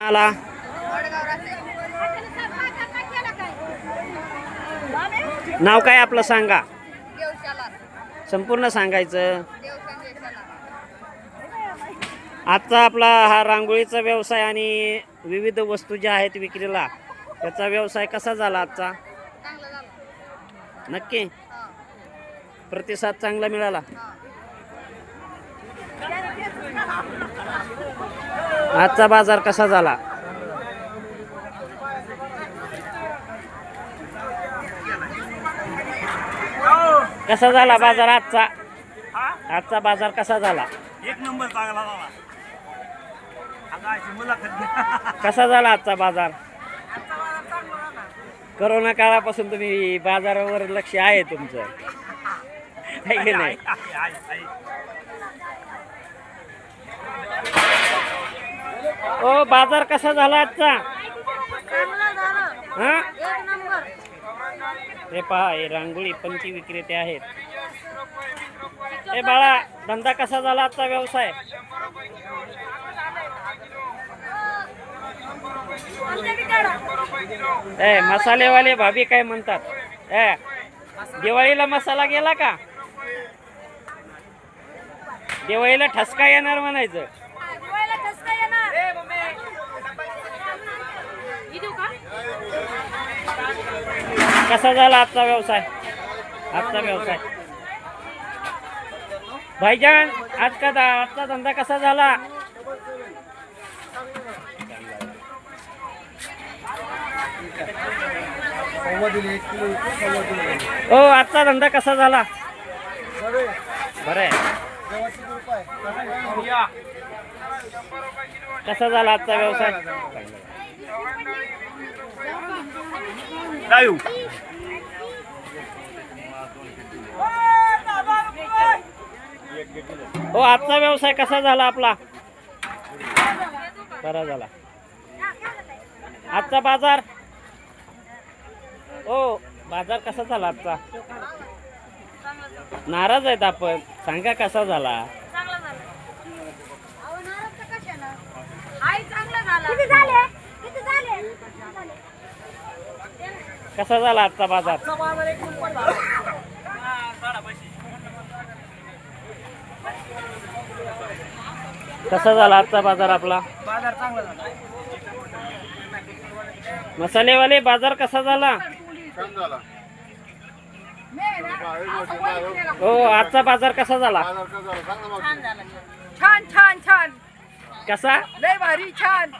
आला नाव काय आपलं सांगा, संपूर्ण सांगायचं. आजचा आपला हा रांगोळीचा व्यवसाय आणि विविध वस्तू ज्या आहेत विक्रीला, त्याचा व्यवसाय कसा झाला आजचा? नक्की प्रतिसाद चांगला मिळाला. आजचा बाजार कसा झाला? कसा झाला बाजार आजचा? आजचा बाजार कसा झाला? एक नंबर चांगला झाला. कसा झाला आजचा बाजार? कोरोना काळापासून तुम्ही बाजारावर लक्ष आहे तुमचं, है की नाही? ओ बाजार कसा झाला आजचा? हा, हे पहा, हे रांगोळी पंथी विक्रेते आहेत. ए बाळा, धंदा कसा झाला आजचा व्यवसाय? ए मसालेवाले भाभी काय म्हणतात? ए दिवाळीला मसाला गेला का? दिवाळीला ठसका येणार म्हणायचं. कसा झाला आजचा व्यवसाय? आजचा व्यवसाय भाईजान, आजचा धंदा कसा झाला? हो, आजचा धंदा कसा झाला? बरं. कसा झाला आजचा व्यवसाय? हो, आजचा व्यवसाय कसा झाला आपला? बरा झाला. आजचा बाजार, हो बाजार कसा झाला आजचा? नाराज आहेत आपण, सांगा कसा झाला? कसा झाला आजचा बाजार? कसा झाला आजचा बाजार आपला? बाजार चांगला झाला. मसालेवाले बाजार कसा झाला? हो, आजचा बाजार कसा झाला? छान छान छान. कसा? लय भारी छान.